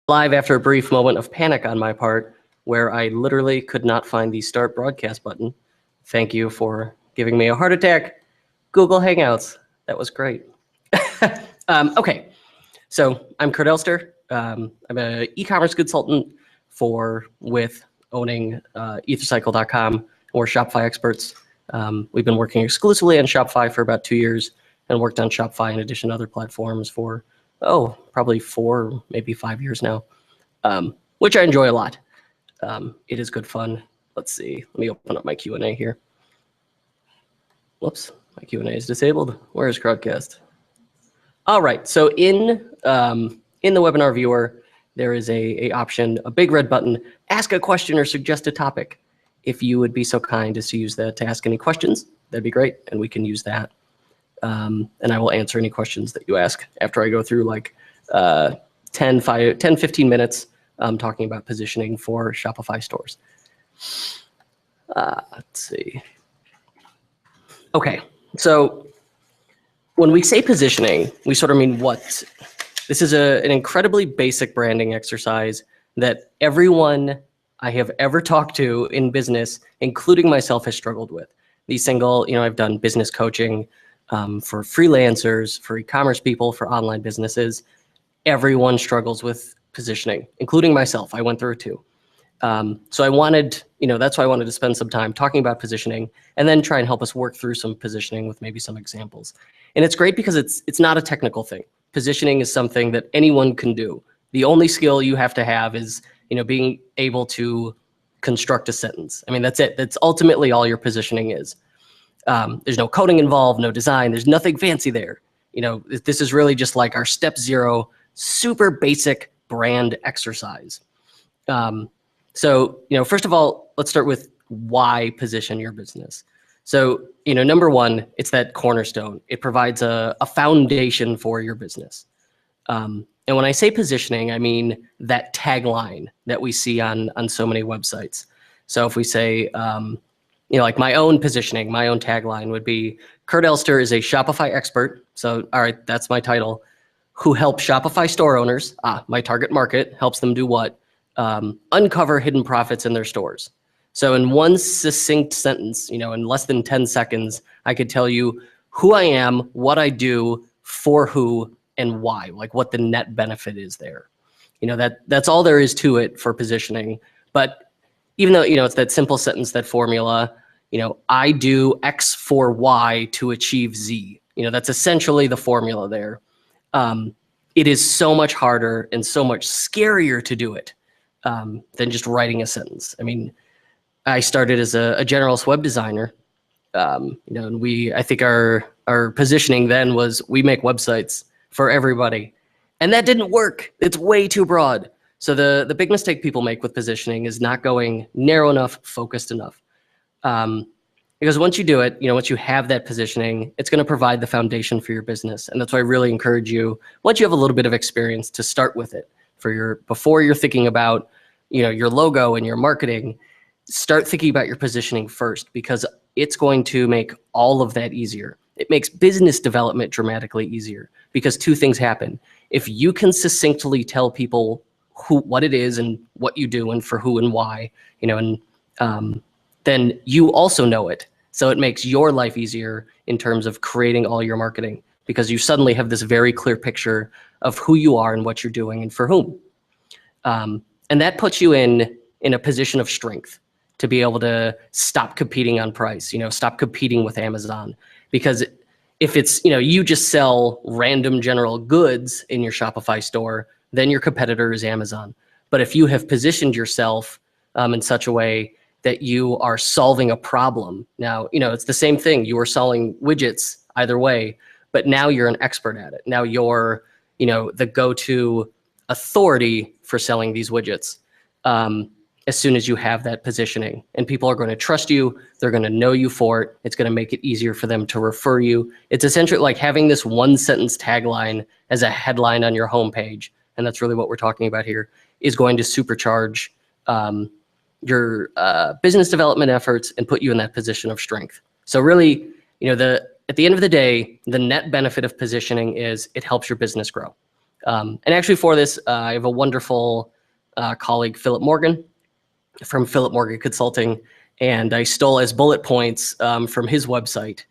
Live after a brief moment of panic on my part, where I literally could not find the start broadcast button. Thank you for giving me a heart attack. Google Hangouts. That was great. Okay, so I'm Kurt Elster. I'm an e-commerce consultant with owning ethercycle.com. We're Shopify experts. We've been working exclusively on Shopify for about 2 years and worked on Shopify in addition to other platforms for, probably 4, maybe 5 years now, which I enjoy a lot. It is good fun. Let's see. Let me open up my Q&A here. Whoops, my Q&A is disabled. Where is Crowdcast? All right, so in the webinar viewer, there is a option, a big red button, ask a question or suggest a topic. If you would be so kind as to use that to ask any questions, that'd be great, and we can use that. And I will answer any questions that you ask after I go through like 10, 15 minutes talking about positioning for Shopify stores. Let's see. Okay, so when we say positioning, we sort of mean what? This is an incredibly basic branding exercise that everyone I have ever talked to in business, including myself, has struggled with. I've done business coaching for freelancers, for e-commerce people, for online businesses. Everyone struggles with positioning, including myself. I went through it too. So I wanted, that's why I wanted to spend some time talking about positioning and then try and help us work through some positioning with maybe some examples. And it's great because it's not a technical thing. Positioning is something that anyone can do. The only skill you have to have is, being able to construct a sentence. I mean, that's it. That's ultimately all your positioning is. There's no coding involved, no design. There's nothing fancy there. This is really just like our step 0, super basic brand exercise. So, first of all, let's start with why position your business. So, number one, it's that cornerstone. It provides a foundation for your business. And when I say positioning, I mean that tagline that we see on so many websites. So if we say, like my own positioning, my own tagline would be, Kurt Elster is a Shopify expert. So, all right, that's my title, who helps Shopify store owners, my target market, helps them do what? Uncover hidden profits in their stores. So in one succinct sentence, in less than 10 seconds, I could tell you who I am, what I do, for who, and why, like what the net benefit is there. That's all there is to it for positioning. But even though, it's that simple sentence, that formula, I do X for Y to achieve Z. That's essentially the formula there. It is so much harder and so much scarier to do it than just writing a sentence. I mean, I started as a generalist web designer, and I think our positioning then was we make websites for everybody, and that didn't work. It's way too broad. So the big mistake people make with positioning is not going narrow enough, focused enough. Because once you do it, once you have that positioning, it's going to provide the foundation for your business. And that's why I really encourage you, once you have a little bit of experience, to start with it before you're thinking about, your logo and your marketing. Start thinking about your positioning first, because it's going to make all of that easier. It makes business development dramatically easier because 2 things happen. If you can succinctly tell people what it is and what you do and for who and why, then you also know it. So it makes your life easier in terms of creating all your marketing, because you suddenly have this very clear picture of who you are and what you're doing and for whom. And that puts you in a position of strength to be able to stop competing on price, stop competing with Amazon. Because if it's, you just sell random general goods in your Shopify store, then your competitor is Amazon. But if you have positioned yourself in such a way that you are solving a problem, now, it's the same thing. You are selling widgets either way, but now you're an expert at it. Now you're, the go-to authority for selling these widgets. As soon as you have that positioning, and people are going to trust you, they're going to know you for it. It's going to make it easier for them to refer you. It's essentially like having this 1-sentence tagline as a headline on your homepage, and that's really what we're talking about here, is going to supercharge your business development efforts and put you in that position of strength. So really, at the end of the day, the net benefit of positioning is it helps your business grow. And actually for this, I have a wonderful colleague, Philip Morgan, from Philip Morgan Consulting, and I stole as bullet points from his website.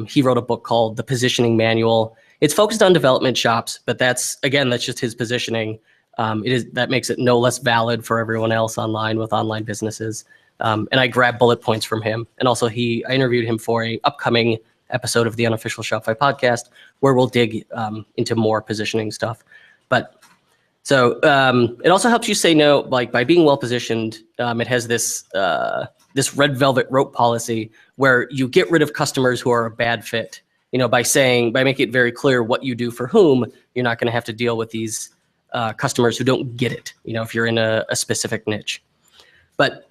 He wrote a book called The Positioning Manual. It's focused on development shops, but that's just his positioning. That makes it no less valid for everyone else online with online businesses. And I grabbed bullet points from him. And also I interviewed him for a upcoming episode of the Unofficial Shopify podcast, where we'll dig into more positioning stuff. But so it also helps you say no, like by being well positioned. It has this red velvet rope policy where you get rid of customers who are a bad fit. By making it very clear what you do for whom, you're not going to have to deal with these customers who don't get it. If you're in a specific niche. But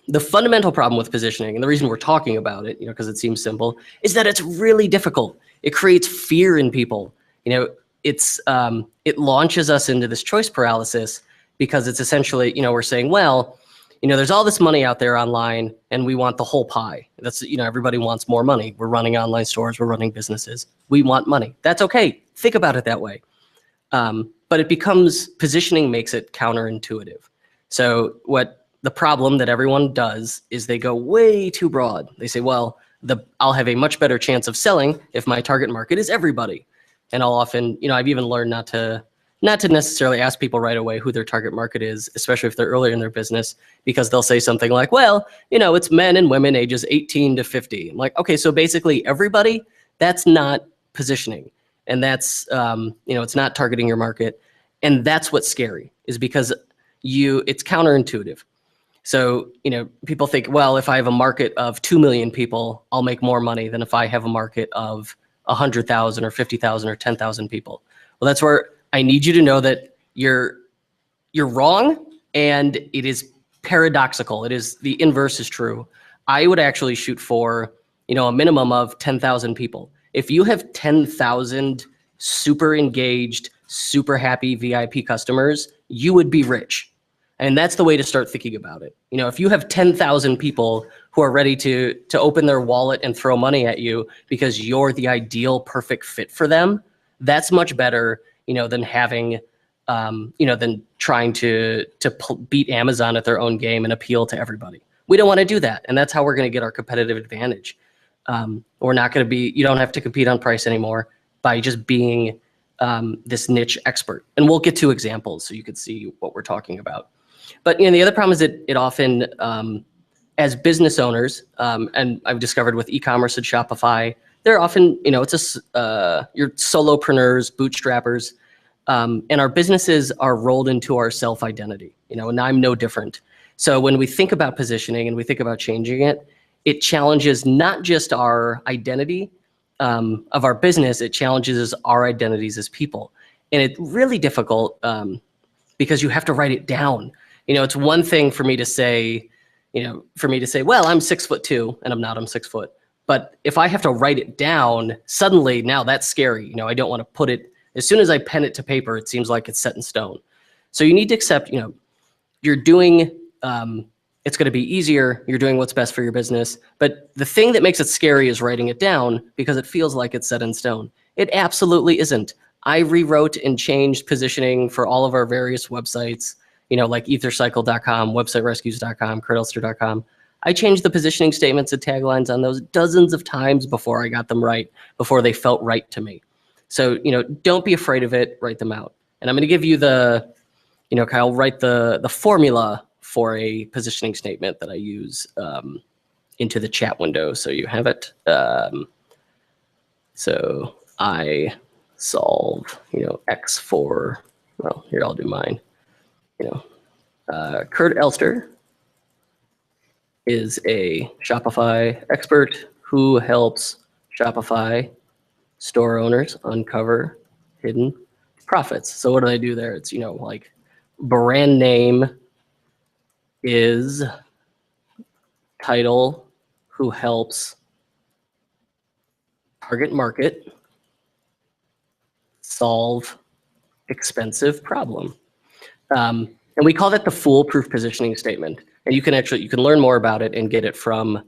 the fundamental problem with positioning, and the reason we're talking about it, because it seems simple, is that it's really difficult. It creates fear in people. It launches us into this choice paralysis because it's essentially, we're saying, well, there's all this money out there online and we want the whole pie. That's, everybody wants more money. We're running online stores, we're running businesses. We want money. That's okay. Think about it that way. But positioning makes it counterintuitive. So the problem that everyone does is they go way too broad. They say, well, I'll have a much better chance of selling if my target market is everybody. And I'll often, I've even learned not to necessarily ask people right away who their target market is, especially if they're earlier in their business, because they'll say something like, well, it's men and women ages 18 to 50. I'm like, okay, so basically everybody, that's not positioning. And that's, it's not targeting your market. And that's what's scary, is because it's counterintuitive. So, people think, well, if I have a market of 2 million people, I'll make more money than if I have a market of 100,000 or 50,000 or 10,000 people. Well, that's where I need you to know that you're wrong, and it is paradoxical. The inverse is true. I would actually shoot for, a minimum of 10,000 people. If you have 10,000 super engaged, super happy VIP customers, you would be rich. And that's the way to start thinking about it. If you have 10,000 people who are ready to open their wallet and throw money at you because you're the ideal perfect fit for them, that's much better, than having, than trying to beat Amazon at their own game and appeal to everybody. We don't want to do that. And that's how we're going to get our competitive advantage. We're not going to you don't have to compete on price anymore by just being this niche expert. And we'll get to examples so you can see what we're talking about. But the other problem is that it often, as business owners, and I've discovered with e-commerce and Shopify, they're often, you're solopreneurs, bootstrappers, and our businesses are rolled into our self-identity, and I'm no different. So when we think about positioning and we think about changing it, it challenges not just our identity of our business, it challenges our identities as people. And it's really difficult because you have to write it down. It's one thing for me to say, well, I'm 6'2", and I'm not, I'm 6 foot. But if I have to write it down, suddenly now that's scary. I don't want to put it, as soon as I pen it to paper, it seems like it's set in stone. So you need to accept, you're doing, it's going to be easier. You're doing what's best for your business. But the thing that makes it scary is writing it down because it feels like it's set in stone. It absolutely isn't. I rewrote and changed positioning for all of our various websites, like ethercycle.com, websiterescues.com, kurtelster.com. I changed the positioning statements and taglines on those dozens of times before I got them right, before they felt right to me. So, don't be afraid of it, write them out. And I'm going to give you Kyle, write the formula for a positioning statement that I use into the chat window. So you have it. So I solve, X for, well, here, I'll do mine. Kurt Elster is a Shopify expert who helps Shopify store owners uncover hidden profits. So what do I do there? It's, like brand name is title who helps target market solve expensive problem. And we call that the foolproof positioning statement. And you can learn more about it and get it from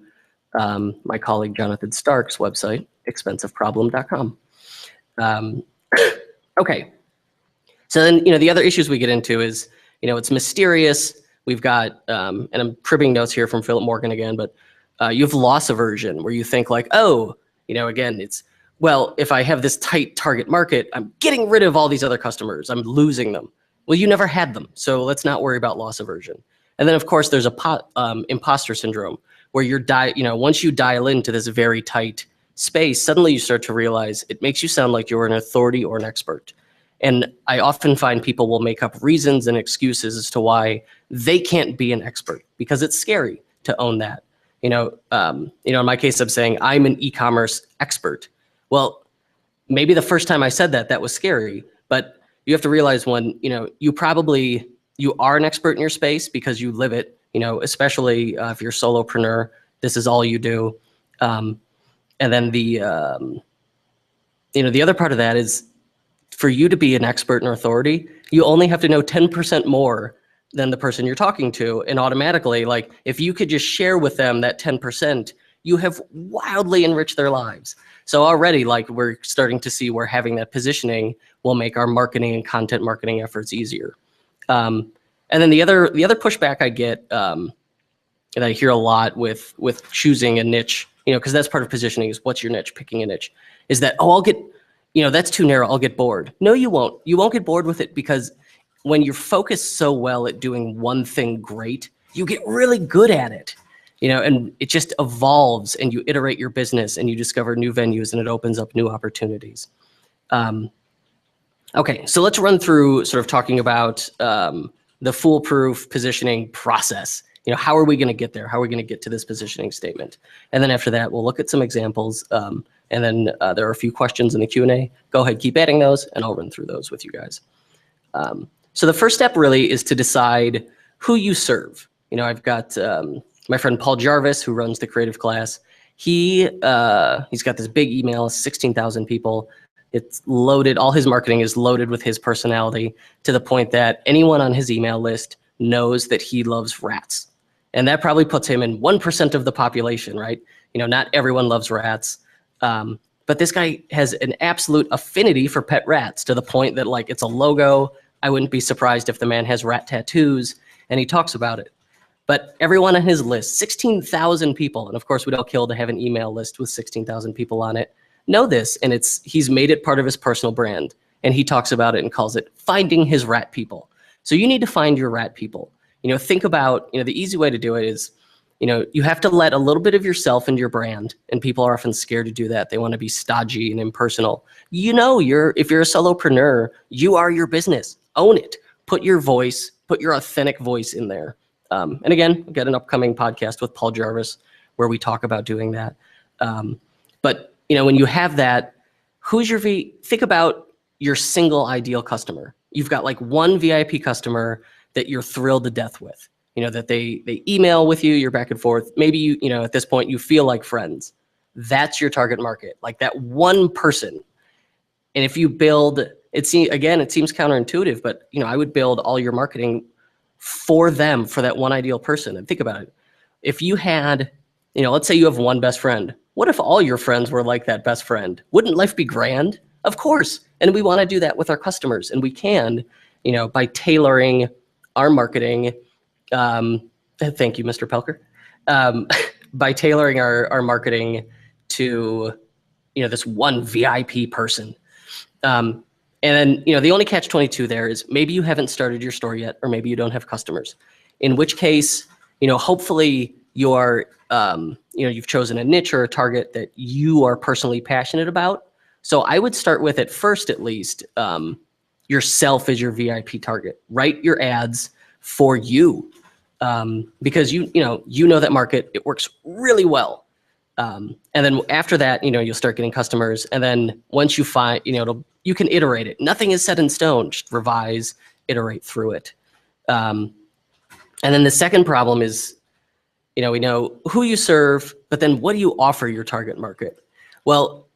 my colleague Jonathan Stark's website, expensiveproblem.com. Okay. So then, the other issues we get into is, it's mysterious. We've got, and I'm cribbing notes here from Philip Morgan again, but you have loss aversion where you think like, oh, again, well, if I have this tight target market, I'm getting rid of all these other customers. I'm losing them. Well, you never had them. So let's not worry about loss aversion. And then, of course, there's imposter syndrome where once you dial into this very tight space, suddenly you start to realize it makes you sound like you're an authority or an expert. And I often find people will make up reasons and excuses as to why they can't be an expert because it's scary to own that. In my case, I'm saying I'm an e-commerce expert. Well, maybe the first time I said that was scary, but you have to realize when, you are an expert in your space because you live it, especially if you're a solopreneur, this is all you do. And then the other part of that is for you to be an expert and authority, you only have to know 10% more than the person you're talking to. And automatically, like if you could just share with them that 10%, you have wildly enriched their lives. So already like we're starting to see where having that positioning will make our marketing and content marketing efforts easier. And then the other pushback I get that I hear a lot with choosing a niche, because that's part of positioning is what's your niche, picking a niche, is that, I'll get, that's too narrow, I'll get bored. No, you won't. You won't get bored with it because when you're focused so well at doing one thing great, you get really good at it, and it just evolves and you iterate your business and you discover new venues and it opens up new opportunities. Okay, so let's run through sort of talking about the foolproof positioning process. How are we going to get there? How are we going to get to this positioning statement? And then after that, we'll look at some examples. And then there are a few questions in the Q&A. Go ahead, keep adding those, and I'll run through those with you guys. So the first step really is to decide who you serve. I've got my friend Paul Jarvis, who runs the creative class. He's got this big email, 16,000 people. It's loaded. All his marketing is loaded with his personality to the point that anyone on his email list knows that he loves rats. And that probably puts him in 1% of the population, right? Not everyone loves rats. But this guy has an absolute affinity for pet rats to the point that like it's a logo. I wouldn't be surprised if the man has rat tattoos and he talks about it. But everyone on his list, 16,000 people, and of course we'd all kill to have an email list with 16,000 people on it, know this, and he's made it part of his personal brand. And he talks about it and calls it finding his rat people. So you need to find your rat people. Think about, the easy way to do it is, you have to let a little bit of yourself into your brand, and people are often scared to do that. They want to be stodgy and impersonal. If you're a solopreneur, you are your business. Own it. Put your voice, put your authentic voice in there. And again, I've got an upcoming podcast with Paul Jarvis where we talk about doing that. But when you have that, think about your single ideal customer. You've got like one VIP customer that you're thrilled to death with. That they email with you, you're back and forth. Maybe at this point you feel like friends. That's your target market, like that one person. And if you build, it seems counterintuitive, but I would build all your marketing for them, for that one ideal person. And think about it. If you had, let's say you have one best friend. What if all your friends were like that best friend? Wouldn't life be grand? Of course. And we want to do that with our customers. And we can, by tailoring our marketing. Thank you, Mr. Pelker. By tailoring our marketing to, this one VIP person. And then, the only catch-22 there is maybe you haven't started your store yet, or maybe you don't have customers. In which case, hopefully you've chosen a niche or a target that you are personally passionate about. So I would start with, at first at least, yourself as your VIP target. Write your ads for you. Because you know that market, it works really well. And then after that, you'll start getting customers. And then once you find, you can iterate it. Nothing is set in stone. Just revise, iterate through it. And then the second problem is, we know who you serve, but then what do you offer your target market? Well,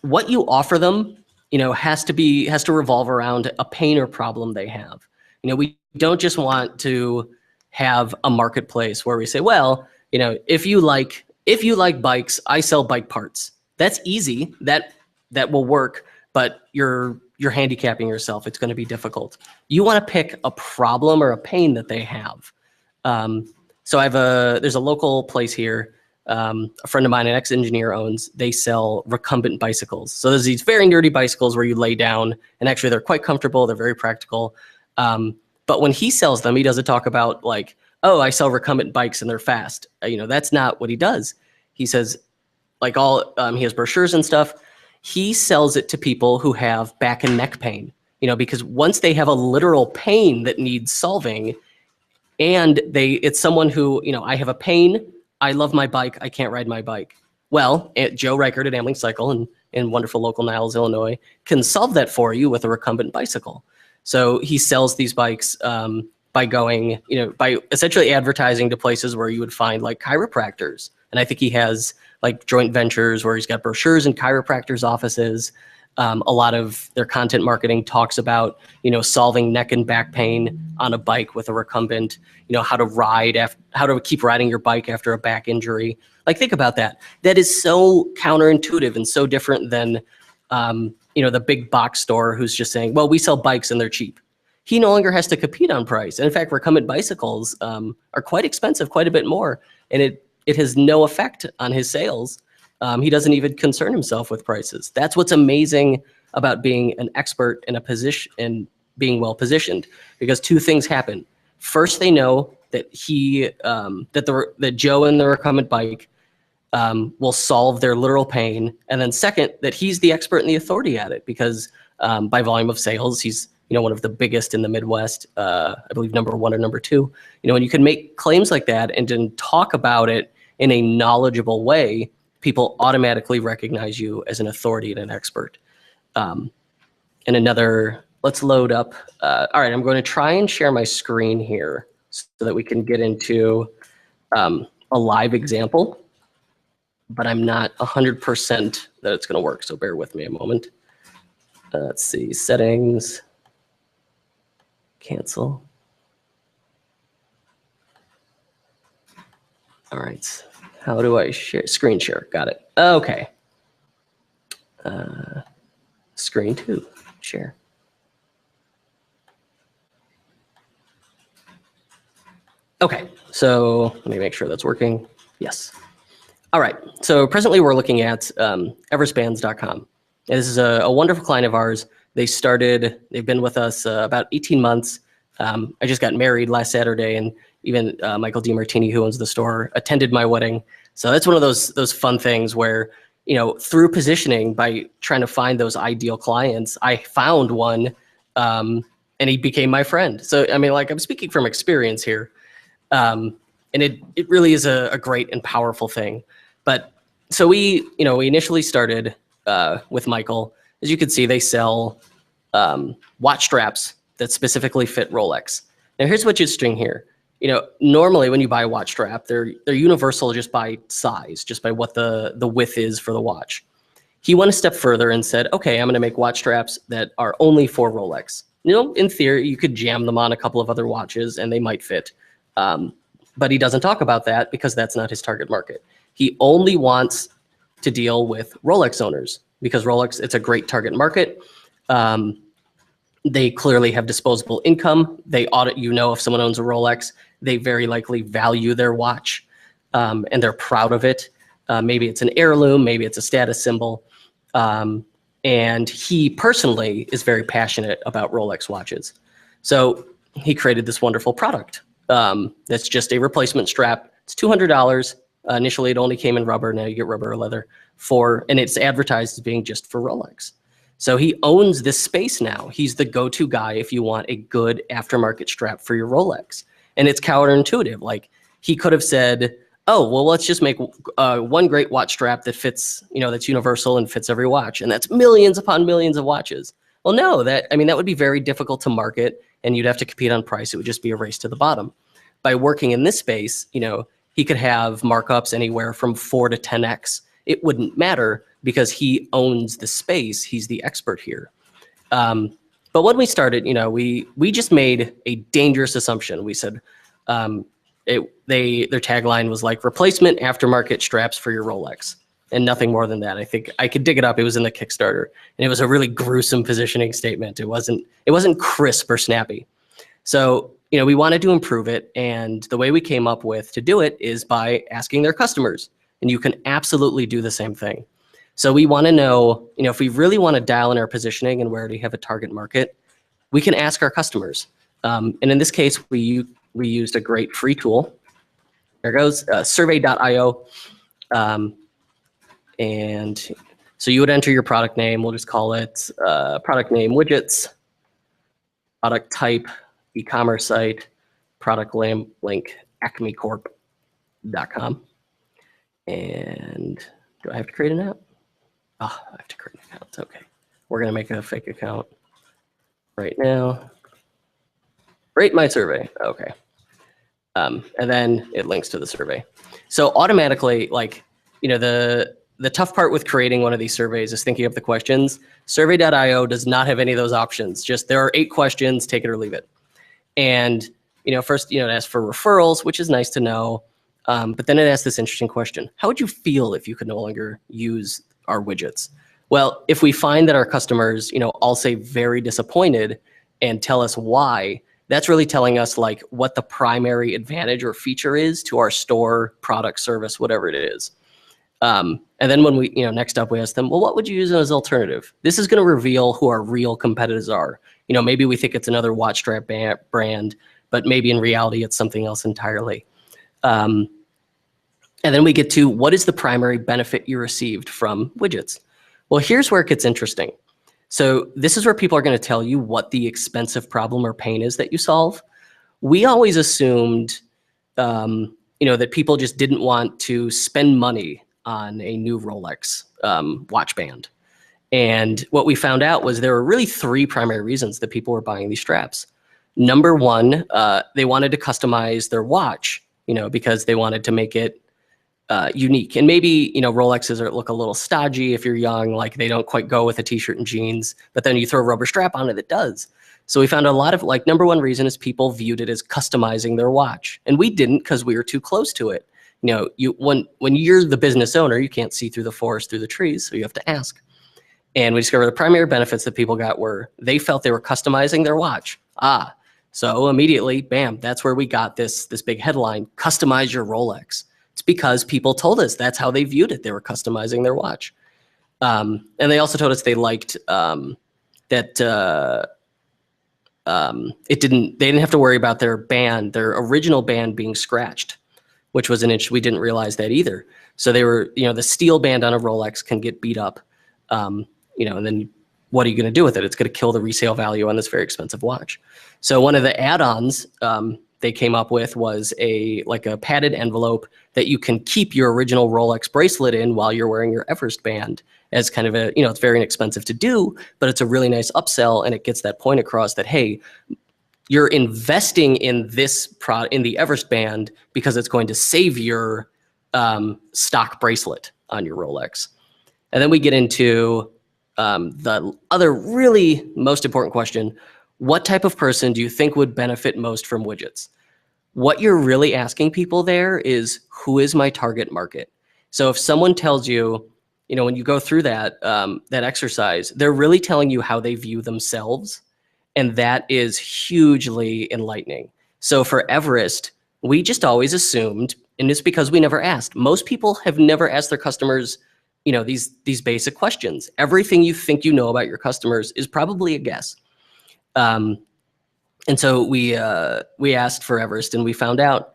what you offer them, has to revolve around a pain or problem they have. We don't just want to have a marketplace where we say, well, if you like bikes, I sell bike parts. That's easy. That will work. But your you're handicapping yourself. It's going to be difficult. You want to pick a problem or a pain that they have. So there's a local place here. A friend of mine, an ex-engineer owns, they sell recumbent bicycles. So there's these very nerdy bicycles where you lay down, and actually they're quite comfortable. They're very practical. But when he sells them, he doesn't talk about like, oh, I sell recumbent bikes and they're fast. That's not what he does. He says like he has brochures and stuff. He sells it to people who have back and neck pain, because once they have a literal pain that needs solving, and it's someone who, I have a pain, I love my bike, I can't ride my bike. Well, Joe Reichert at Cycle in wonderful local Niles, Illinois, can solve that for you with a recumbent bicycle. So he sells these bikes by going, by essentially advertising to places where you would find like chiropractors. And I think he has like joint ventures where he's got brochures in chiropractors' offices. A lot of their content marketing talks about, solving neck and back pain on a bike with a recumbent, how to keep riding your bike after a back injury. Like, think about that. That is so counterintuitive and so different than, the big box store who's just saying, well, we sell bikes and they're cheap. He no longer has to compete on price. And in fact, recumbent bicycles are quite expensive, quite a bit more. And it has no effect on his sales. He doesn't even concern himself with prices. That's what's amazing about being an expert in a position and being well positioned, because two things happen. First, they know that that Joe and the recumbent bike will solve their literal pain, and then second, that he's the expert and the authority at it, because by volume of sales, he's one of the biggest in the Midwest. I believe number 1 or number 2. When you can make claims like that and then talk about it in a knowledgeable way, people automatically recognize you as an authority and an expert. Let's load up. All right, I'm going to try and share my screen here so that we can get into a live example, but I'm not 100% that it's going to work, so bear with me a moment. Let's see, settings, cancel. All right. How do I share? Screen share. Got it. Okay. Screen 2. Share. Okay. So let me make sure that's working. Yes. All right. So presently we're looking at everspans.com. This is a wonderful client of ours. They've been with us about 18 months. I just got married last Saturday, and even Michael DiMartini, who owns the store, attended my wedding. So that's one of those fun things where, through positioning, by trying to find those ideal clients, I found one, and he became my friend. So, I'm speaking from experience here. And it really is a great and powerful thing. But so we initially started with Michael. As you can see, they sell watch straps that specifically fit Rolex. Now, here's what's interesting here. Normally when you buy a watch strap, they're universal just by size, just by what the width is for the watch. He went a step further and said, okay, I'm going to make watch straps that are only for Rolex. In theory, you could jam them on a couple of other watches and they might fit. But he doesn't talk about that because that's not his target market. He only wants to deal with Rolex owners because Rolex, it's a great target market. They clearly have disposable income. They audit, if someone owns a Rolex, they very likely value their watch and they're proud of it. Maybe it's an heirloom, maybe it's a status symbol. And he personally is very passionate about Rolex watches. So he created this wonderful product that's just a replacement strap. It's $200. Initially, it only came in rubber. Now you get rubber or leather and it's advertised as being just for Rolex. So he owns this space now. He's the go-to guy if you want a good aftermarket strap for your Rolex. And it's counterintuitive. Like, he could have said, oh, well, let's just make one great watch strap that fits, that's universal and fits every watch. And that's millions upon millions of watches. Well, no, that would be very difficult to market and you'd have to compete on price. It would just be a race to the bottom. By working in this space, he could have markups anywhere from 4 to 10x. It wouldn't matter because he owns the space. He's the expert here. But when we started, we just made a dangerous assumption. We said their tagline was like replacement aftermarket straps for your Rolex. and nothing more than that. I think I could dig it up. It was in the Kickstarter, and it was a really gruesome positioning statement. It wasn't crisp or snappy. So, we wanted to improve it, and the way we came up with to do it is by asking their customers, and you can absolutely do the same thing. So we want to know, if we really want to dial in our positioning and we already have a target market, we can ask our customers. And in this case, we used a great free tool. There it goes, survey.io. And so you would enter your product name. We'll just call it product name Widgets, product type, e-commerce site, product link, acmecorp.com. And do I have to create an app? Oh, I have to create an account. Okay. We're going to make a fake account right now. Rate my survey. Okay. And then it links to the survey. So automatically, the tough part with creating one of these surveys is thinking of the questions. Survey.io does not have any of those options. Just there are 8 questions, take it or leave it. And, first, it asks for referrals, which is nice to know. But then it asks this interesting question. How would you feel if you could no longer use our widgets? Well, if we find that our customers, all say very disappointed and tell us why, that's really telling us what the primary advantage or feature is to our store, product, service, whatever it is. And then when we, next up, we ask them, well, what would you use as alternative? This is going to reveal who our real competitors are. Maybe we think it's another watch strap brand, but maybe in reality, it's something else entirely. And then we get to what is the primary benefit you received from widgets? Well, here's where it gets interesting. So this is where people are going to tell you what the expensive problem or pain is that you solve. We always assumed, that people just didn't want to spend money on a new Rolex watch band. And what we found out was there were really 3 primary reasons that people were buying these straps. Number one, they wanted to customize their watch, because they wanted to make it unique. And maybe, Rolexes look a little stodgy if you're young, they don't quite go with a t-shirt and jeans, but then you throw a rubber strap on it, it does. So we found a lot of number one reason is people viewed it as customizing their watch. And we didn't because we were too close to it. When you're the business owner, you can't see through the forest, through the trees, so you have to ask. And we discovered the primary benefits that people got were they felt they were customizing their watch. So immediately, bam, that's where we got this big headline, customize your Rolex. It's because people told us that's how they viewed it. They were customizing their watch. And they also told us they liked that they didn't have to worry about their original band being scratched, which was an issue. We didn't realize that either. So they were, the steel band on a Rolex can get beat up, and then what are you going to do with it? It's going to kill the resale value on this very expensive watch. So one of the add-ons they came up with was a padded envelope that you can keep your original Rolex bracelet in while you're wearing your Everest band as kind of a, it's very inexpensive to do, but it's a really nice upsell, and it gets that point across that, hey, you're investing in this in the Everest band because it's going to save your stock bracelet on your Rolex. And then we get into the other really most important question. What type of person do you think would benefit most from widgets? What you're really asking people there is, who is my target market? So if someone tells you, when you go through that exercise, they're really telling you how they view themselves. And that is hugely enlightening. So for Everest, we just always assumed, and it's because we never asked. Most people have never asked their customers, these basic questions. Everything you think you know about your customers is probably a guess. And so we asked for Everest, and we found out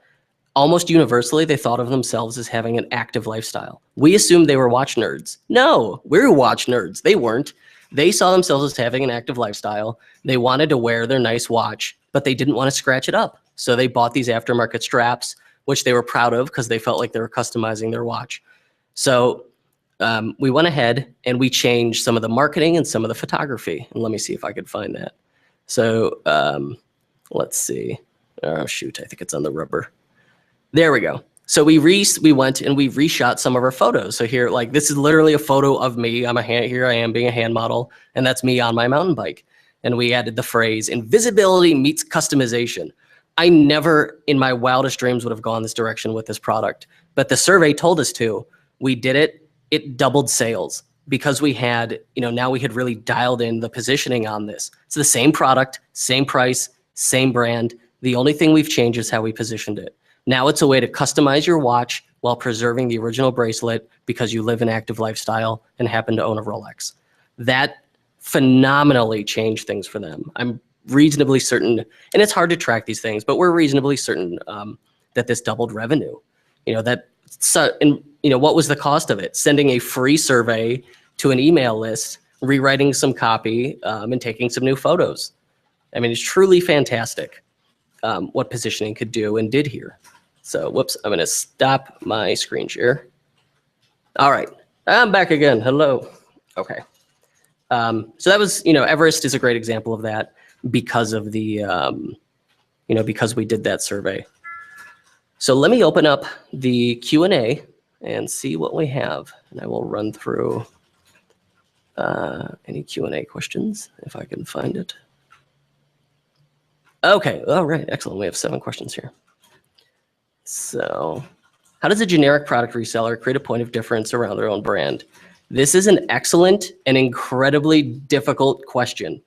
almost universally they thought of themselves as having an active lifestyle. We assumed they were watch nerds. No, we're watch nerds. They weren't. They saw themselves as having an active lifestyle. They wanted to wear their nice watch, but they didn't want to scratch it up. So they bought these aftermarket straps, which they were proud of because they felt like they were customizing their watch. So we went ahead and we changed some of the marketing and some of the photography. And let me see if I could find that. So let's see. Oh, shoot. I think it's on the rubber. There we go. So we went and we reshot some of our photos. So here, this is literally a photo of me. Here I am being a hand model, and that's me on my mountain bike. And we added the phrase, invisibility meets customization. I never in my wildest dreams would have gone this direction with this product, but the survey told us to. We did it. it doubled sales because we had, now we had really dialed in the positioning on this. It's the same product, same price, same brand. The only thing we've changed is how we positioned it. Now it's a way to customize your watch while preserving the original bracelet because you live an active lifestyle and happen to own a Rolex. That phenomenally changed things for them. I'm reasonably certain, and it's hard to track these things, but we're reasonably certain that this doubled revenue. What was the cost of it? Sending a free survey to an email list, rewriting some copy, and taking some new photos. I mean, it's truly fantastic what positioning could do and did here. So, whoops, I'm going to stop my screen share. All right, I'm back again. Hello. Okay. So that was, Everest is a great example of that because of the, because we did that survey. So let me open up the Q&A and see what we have. And I will run through any Q&A questions if I can find it. Okay, all right, excellent. We have 7 questions here. So how does a generic product reseller create a point of difference around their own brand? This is an excellent and incredibly difficult question.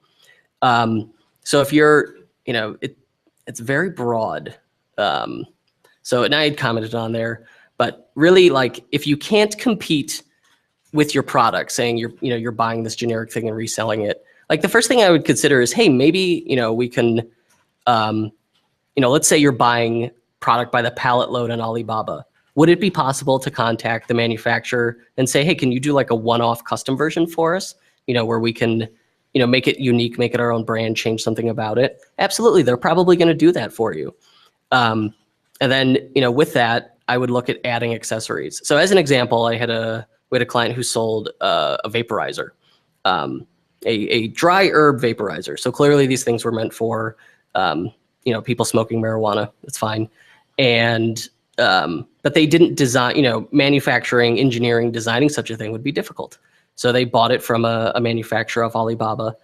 So if you're, it's very broad. So, and I had commented on there, but really, like, if you can't compete with your product, saying you're buying this generic thing and reselling it, like, the first thing I would consider is, hey, maybe, we can, let's say you're buying product by the pallet load on Alibaba. Would it be possible to contact the manufacturer and say, hey, can you do like a one-off custom version for us? Where we can, make it unique, make it our own brand, change something about it. Absolutely, they're probably going to do that for you. And then, with that, I would look at adding accessories. So as an example, we had a client who sold a vaporizer, a dry herb vaporizer. So clearly these things were meant for, people smoking marijuana. That's fine. And, but they didn't design, manufacturing, engineering, designing such a thing would be difficult. So they bought it from a manufacturer of Alibaba,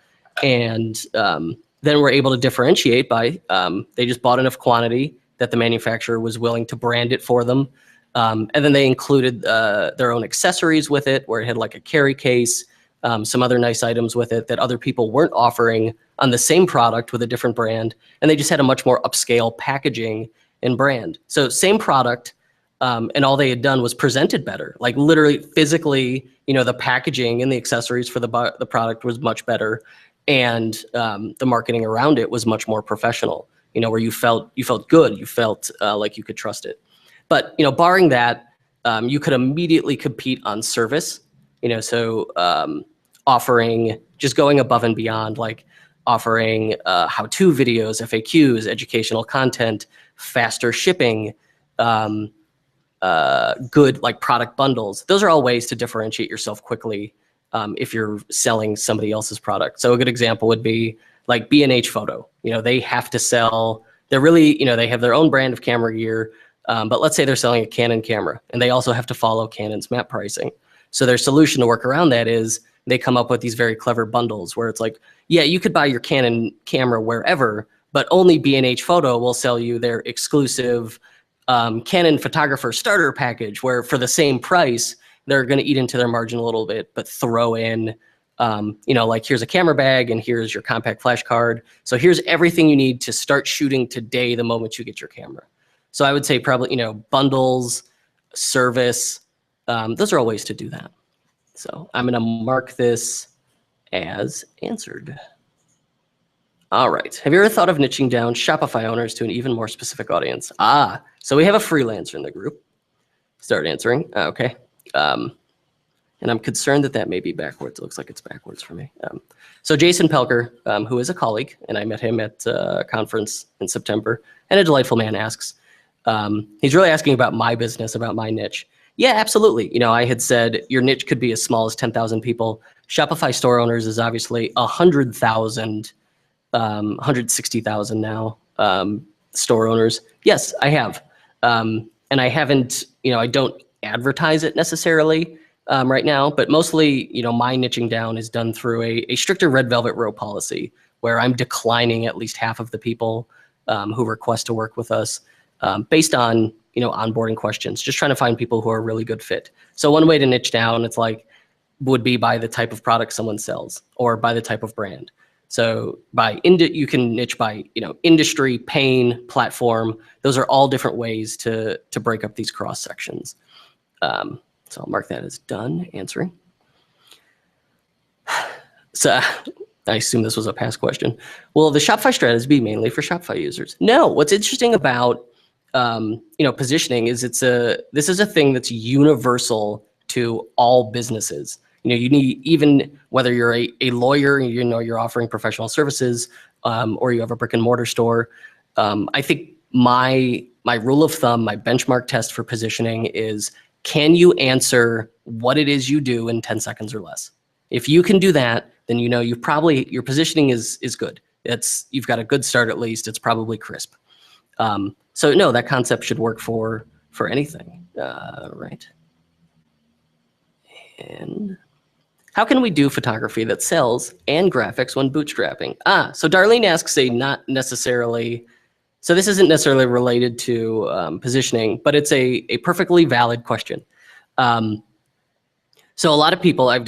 and then were able to differentiate by, they just bought enough quantity that the manufacturer was willing to brand it for them. And then they included their own accessories with it, where it had like a carry case, some other nice items with it that other people weren't offering on the same product with a different brand. And they just had a much more upscale packaging and brand. So same product, and all they had done was presented better. Like literally physically, the packaging and the accessories for the product was much better. And the marketing around it was much more professional, where you felt good, you felt like you could trust it. But, barring that, you could immediately compete on service, so offering, just going above and beyond, like offering how-to videos, FAQs, educational content, faster shipping, good like product bundles. Those are all ways to differentiate yourself quickly if you're selling somebody else's product. So a good example would be like B&H Photo. They have to sell, they're really, they have their own brand of camera gear, but let's say they're selling a Canon camera, and they also have to follow Canon's map pricing. So their solution to work around that is they come up with these very clever bundles where it's like, yeah, you could buy your Canon camera wherever, but only B&H Photo will sell you their exclusive Canon photographer starter package, where for the same price, they're going to eat into their margin a little bit, but throw in, like here's a camera bag and here's your compact flash card. So here's everything you need to start shooting today the moment you get your camera. So I would say probably, bundles, service, those are all ways to do that. So I'm going to mark this as answered. All right. Have you ever thought of niching down Shopify owners to an even more specific audience? So we have a freelancer in the group. Start answering. Okay. And I'm concerned that may be backwards. It looks like it's backwards for me. So Jason Pelker, who is a colleague, and I met him at a conference in September, and a delightful man, asks, he's really asking about my business, about my niche. Yeah, absolutely. I had said your niche could be as small as 10,000 people. Shopify store owners is obviously 100,000, 160,000 now store owners. Yes, I have. And I haven't, I don't advertise it necessarily right now, but mostly, my niching down is done through a stricter red velvet row policy, where I'm declining at least half of the people who request to work with us based on, onboarding questions, just trying to find people who are a really good fit. So one way to niche down, it's like, would be by the type of product someone sells or by the type of brand. So you can niche by, industry, pain, platform. Those are all different ways to break up these cross sections. So I'll mark that as done answering. So I assume this was a past question. Will the Shopify strategy be mainly for Shopify users? No. What's interesting about positioning is this is a thing that's universal to all businesses. You need, even whether you're a lawyer, you're offering professional services, or you have a brick and mortar store. I think my rule of thumb, my benchmark test for positioning is, can you answer what it is you do in 10 seconds or less? If you can do that, then your positioning is good. You've got a good start at least. It's probably crisp. So no, that concept should work for anything, right? And how can we do photography that sells and graphics when bootstrapping? So Darlene asks not necessarily, so this isn't necessarily related to positioning, but it's a perfectly valid question. So a lot of people, a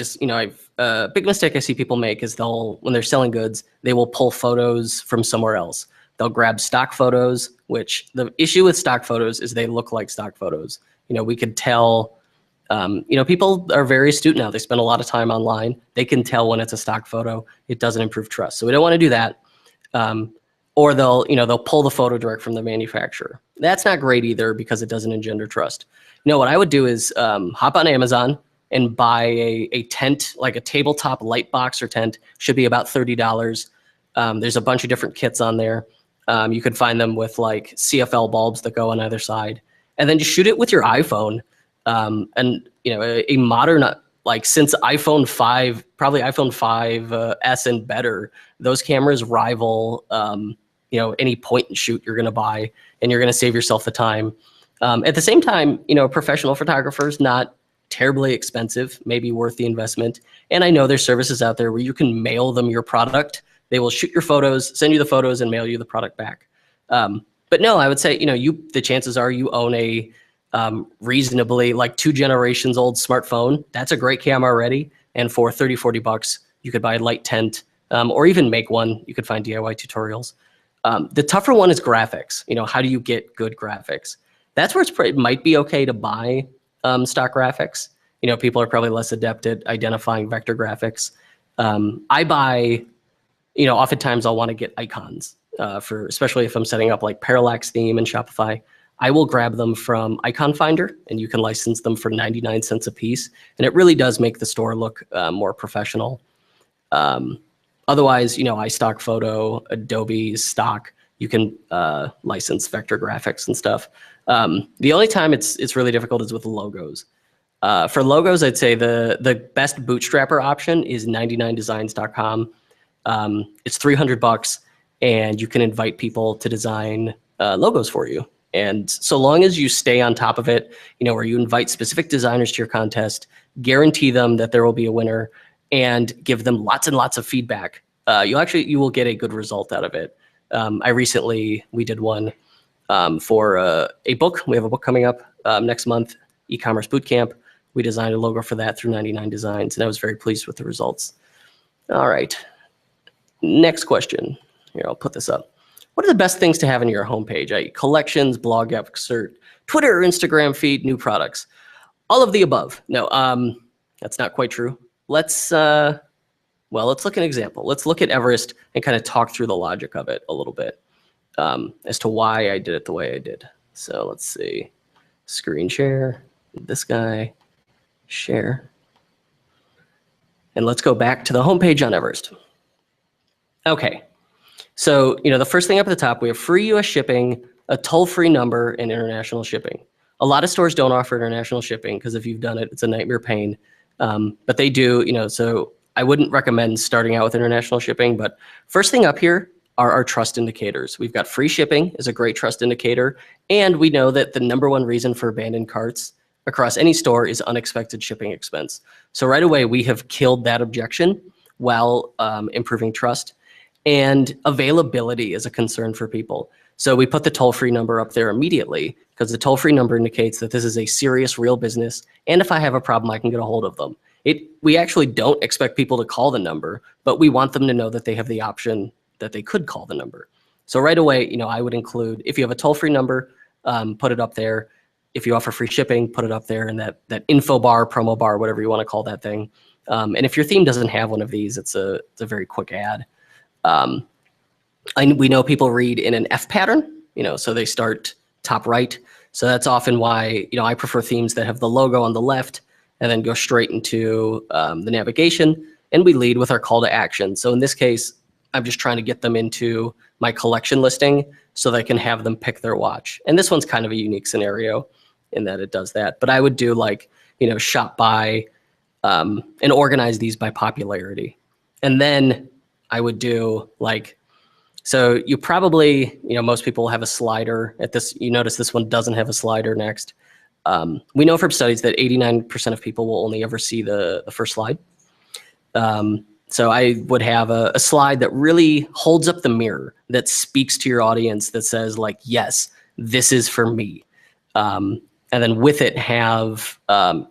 big mistake I see people make is when they're selling goods, they will pull photos from somewhere else. They'll grab stock photos, which the issue with stock photos is they look like stock photos. We could tell, people are very astute now. They spend a lot of time online. They can tell when it's a stock photo. It doesn't improve trust. So we don't want to do that. Or they'll pull the photo direct from the manufacturer. That's not great either because it doesn't engender trust. What I would do is hop on Amazon and buy a tent, like a tabletop light box or tent. Should be about $30. There's a bunch of different kits on there. You could find them with like CFL bulbs that go on either side, and then just shoot it with your iPhone. And a modern, since iPhone 5, probably iPhone 5S and better, those cameras rival any point and shoot you're going to buy, and you're going to save yourself the time. At the same time, professional photographers, not terribly expensive, maybe worth the investment. And I know there's services out there where you can mail them your product. They will shoot your photos, send you the photos, and mail you the product back. But no, I would say, the chances are you own a reasonably 2 generations old smartphone. That's a great camera already. And for $30-$40, you could buy a light tent, or even make one. You could find DIY tutorials. The tougher one is graphics. How do you get good graphics? That's where it might be okay to buy stock graphics. People are probably less adept at identifying vector graphics. I buy, oftentimes I'll want to get icons especially if I'm setting up like parallax theme in Shopify. I will grab them from Icon Finder, and you can license them for 99 cents a piece. And it really does make the store look more professional. Otherwise, iStock Photo, Adobe Stock, you can license vector graphics and stuff. The only time it's really difficult is with logos. For logos, I'd say the best bootstrapper option is 99designs.com. It's $300, and you can invite people to design logos for you. And so long as you stay on top of it, where you invite specific designers to your contest, guarantee them that there will be a winner, and give them lots and lots of feedback, you will get a good result out of it. We did one for a book. We have a book coming up next month, Ecommerce Bootcamp. We designed a logo for that through 99 Designs, and I was very pleased with the results. All right. Next question. Here, I'll put this up. What are the best things to have in your homepage, i.e. collections, blog excerpt, Twitter or Instagram feed, new products? All of the above. No, that's not quite true. Let's look at an example. Let's look at Everest and kind of talk through the logic of it a little bit as to why I did it the way I did. So let's see. Screen share, this guy, share. And let's go back to the homepage on Everest. Okay. So, the first thing up at the top, we have free US shipping, a toll-free number, and international shipping. A lot of stores don't offer international shipping because if you've done it, it's a nightmare pain. But they do, so I wouldn't recommend starting out with international shipping. But first thing up here are our trust indicators. We've got free shipping is a great trust indicator. And we know that the number one reason for abandoned carts across any store is unexpected shipping expense. So right away, we have killed that objection while improving trust. And availability is a concern for people. So we put the toll-free number up there immediately because the toll-free number indicates that this is a serious, real business. And if I have a problem, I can get a hold of them. We actually don't expect people to call the number, but we want them to know that they have the option that they could call the number. So right away, I would include, if you have a toll-free number, put it up there. If you offer free shipping, put it up there in that info bar, promo bar, whatever you want to call that thing. And if your theme doesn't have one of these, it's a very quick ad. We know people read in an F pattern, so they start top right. So that's often why, I prefer themes that have the logo on the left and then go straight into the navigation. And we lead with our call to action. So in this case, I'm just trying to get them into my collection listing so they can have them pick their watch. And this one's kind of a unique scenario in that it does that. But I would do shop by and organize these by popularity. And then I would do so you probably, most people have a slider at this. You notice this one doesn't have a slider next. We know from studies that 89% of people will only ever see the first slide. So I would have a slide that really holds up the mirror, that speaks to your audience, that says yes, this is for me. And then with it have,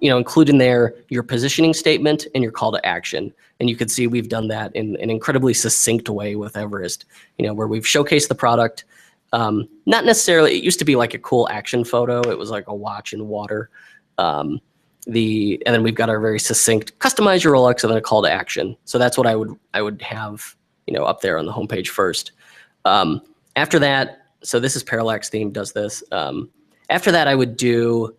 include in there your positioning statement and your call to action. And you can see we've done that in an incredibly succinct way with Everest, where we've showcased the product. Not necessarily, it used to be a cool action photo. It was a watch in water. And then we've got our very succinct customize your Rolex and then a call to action. So that's what I would have, up there on the homepage first. After that, so this is Parallax Theme does this. After that, I would do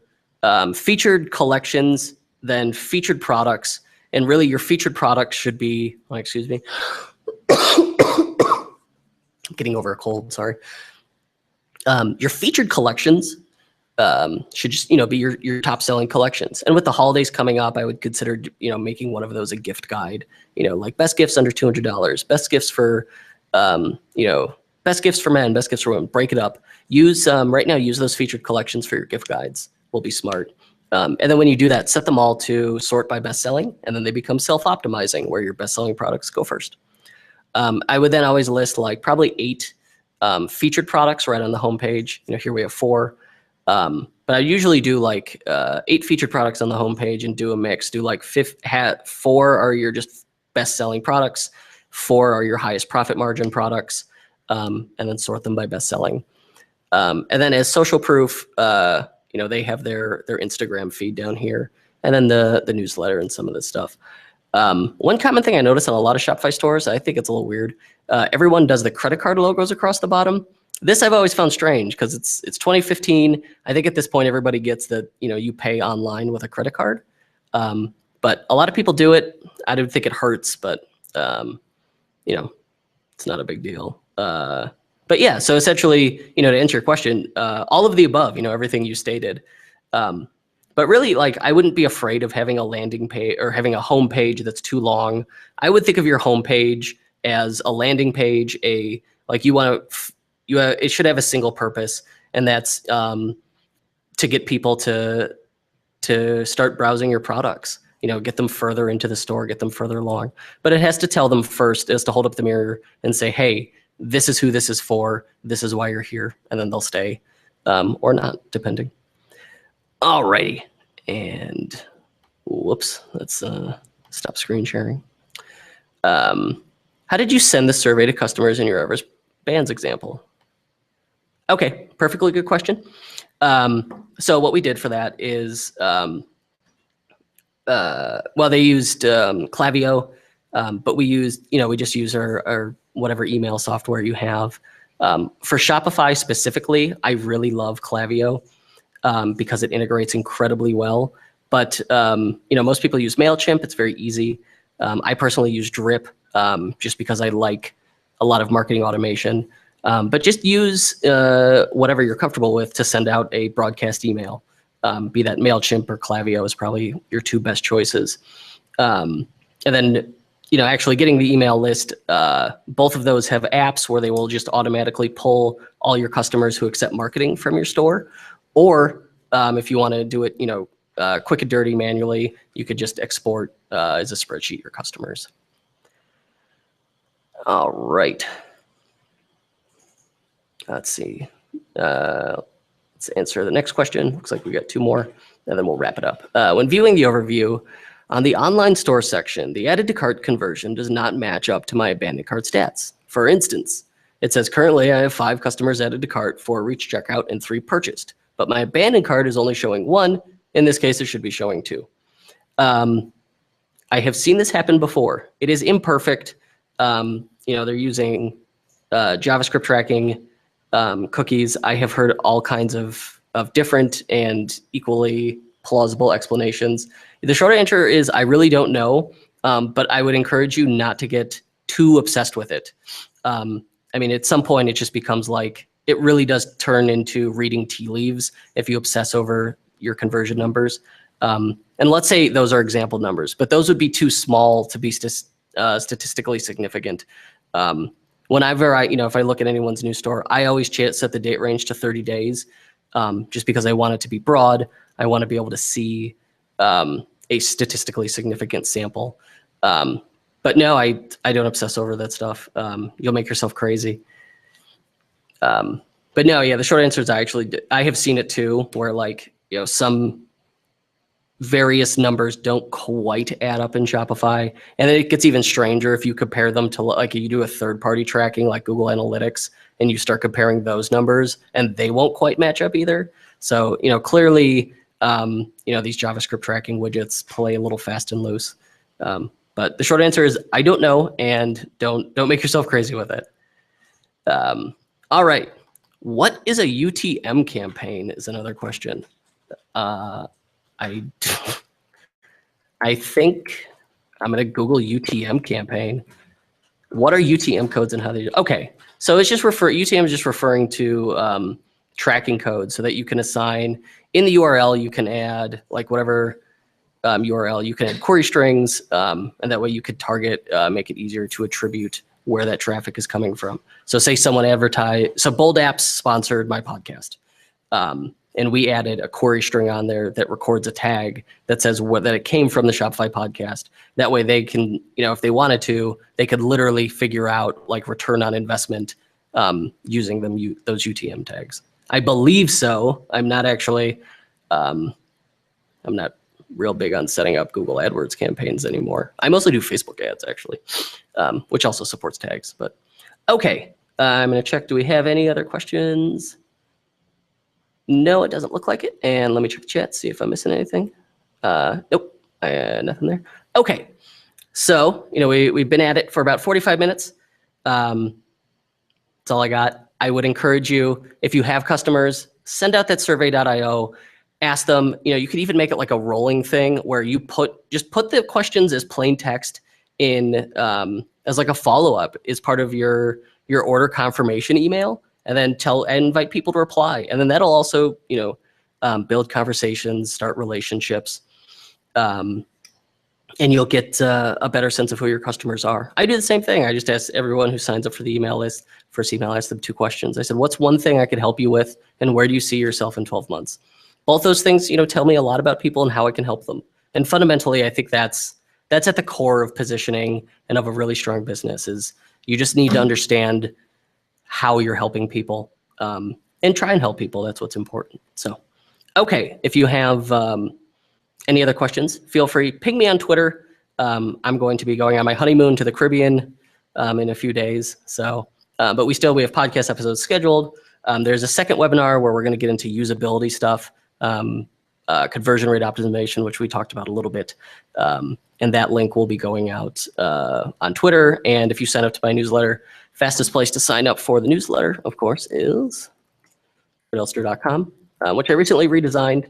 featured collections, then featured products. And really your featured products should be, excuse me, I'm getting over a cold, sorry. Your featured collections should just, be your top selling collections. And with the holidays coming up, I would consider, making one of those a gift guide, like best gifts under $200, best gifts for, best gifts for men, best gifts for women, break it up. Use, right now, use those featured collections for your gift guides. Will be smart. And then when you do that, set them all to sort by best selling, and then they become self-optimizing where your best selling products go first. I would then always list probably 8 featured products right on the homepage. Here we have 4. But I usually do 8 featured products on the homepage and do a mix. Do 4 are your just best selling products, 4 are your highest profit margin products, and then sort them by best selling. And then as social proof, they have their Instagram feed down here, and then the newsletter and some of this stuff. One common thing I notice on a lot of Shopify stores, I think it's a little weird. Everyone does the credit card logos across the bottom. This I've always found strange because it's 2015. I think at this point everybody gets that you pay online with a credit card. But a lot of people do it. I don't think it hurts, but it's not a big deal. But yeah, so essentially, to answer your question, all of the above, everything you stated. But really, I wouldn't be afraid of having a landing page or having a home page that's too long. I would think of your home page as a landing page, it should have a single purpose, and that's to get people to start browsing your products. Get them further into the store, get them further along. But it has to tell them first, is to hold up the mirror and say, hey, this is who this is for. This is why you're here. And then they'll stay or not, depending. Alrighty. And whoops, let's stop screen sharing. How did you send the survey to customers in your Everest Bands example? Okay, perfectly good question. So what we did for that is, they used Klaviyo, but we just use our whatever email software you have. For Shopify specifically, I really love Klaviyo because it integrates incredibly well. But most people use MailChimp. It's very easy. I personally use Drip just because I like a lot of marketing automation. But just use whatever you're comfortable with to send out a broadcast email. Be that MailChimp or Klaviyo is probably your 2 best choices. And then, actually getting the email list, both of those have apps where they will just automatically pull all your customers who accept marketing from your store. Or if you want to do it, quick and dirty manually, you could just export as a spreadsheet your customers. All right. Let's see. Let's answer the next question. Looks like we got 2 more, and then we'll wrap it up. When viewing the overview, on the online store section, the added to cart conversion does not match up to my abandoned cart stats. For instance, it says currently I have 5 customers added to cart, 4 reached checkout, and 3 purchased. But my abandoned cart is only showing 1. In this case, it should be showing 2. I have seen this happen before. It is imperfect. They're using JavaScript tracking, cookies. I have heard all kinds of different and equally plausible explanations. The short answer is I really don't know, but I would encourage you not to get too obsessed with it. At some point, it just becomes like, it really does turn into reading tea leaves if you obsess over your conversion numbers. And let's say those are example numbers, but those would be too small to be statistically significant. Whenever if I look at anyone's new store, I always set the date range to 30 days, just because I want it to be broad. I want to be able to see a statistically significant sample. But no, I don't obsess over that stuff. You'll make yourself crazy. But no, yeah, the short answer is I have seen it too, where some various numbers don't quite add up in Shopify. And then it gets even stranger if you compare them to you do a third-party tracking like Google Analytics, and you start comparing those numbers and they won't quite match up either. So, clearly, these JavaScript tracking widgets play a little fast and loose. But the short answer is I don't know, and don't make yourself crazy with it. All right. What is a UTM campaign is another question. I think I'm going to Google UTM campaign. What are UTM codes and how they do? Okay, so it's just UTM is just referring to tracking codes so that you can assign in the URL. You can add whatever URL. You can add query strings, and that way you could target, make it easier to attribute where that traffic is coming from. So say someone advertised. So Bold Apps sponsored my podcast. And we added a query string on there that records a tag that says that it came from the Shopify podcast. That way they can, if they wanted to, they could literally figure out return on investment using those UTM tags. I believe so. I'm not actually, I'm not real big on setting up Google AdWords campaigns anymore. I mostly do Facebook ads actually, which also supports tags. But okay, I'm going to check. Do we have any other questions? No, it doesn't look like it. And let me check the chat, see if I'm missing anything. Nope, nothing there. Okay, so we've been at it for about 45 minutes. That's all I got. I would encourage you, if you have customers, send out that survey.io. Ask them. You could even make it like a rolling thing where you just put the questions as plain text in as a follow-up as part of your order confirmation email. And then invite people to reply. And then that'll also, build conversations, start relationships. And you'll get a better sense of who your customers are. I do the same thing. I just ask everyone who signs up for the email list, first email, I ask them 2 questions. I said, what's one thing I could help you with? And where do you see yourself in 12 months? Both those things, tell me a lot about people and how I can help them. And fundamentally, I think that's at the core of positioning and of a really strong business is you just need to understand how you're helping people, and try and help people. That's what's important. So, okay, if you have any other questions, feel free, ping me on Twitter. I'm going to be going on my honeymoon to the Caribbean in a few days. So, but we have podcast episodes scheduled. There's a second webinar where we're going to get into usability stuff, conversion rate optimization, which we talked about a little bit. And that link will be going out on Twitter. And if you sign up to my newsletter, fastest place to sign up for the newsletter, of course, is Elster.com, which I recently redesigned.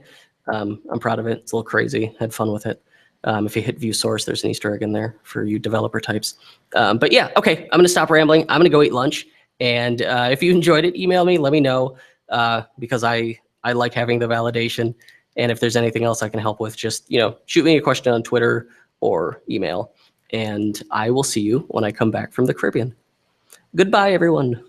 I'm proud of it. It's a little crazy. Had fun with it. If you hit view source, there's an Easter egg in there for you developer types. But yeah, okay, I'm going to stop rambling. I'm going to go eat lunch. And if you enjoyed it, email me. Let me know because I like having the validation. And if there's anything else I can help with, just shoot me a question on Twitter or email. And I will see you when I come back from the Caribbean. Goodbye, everyone.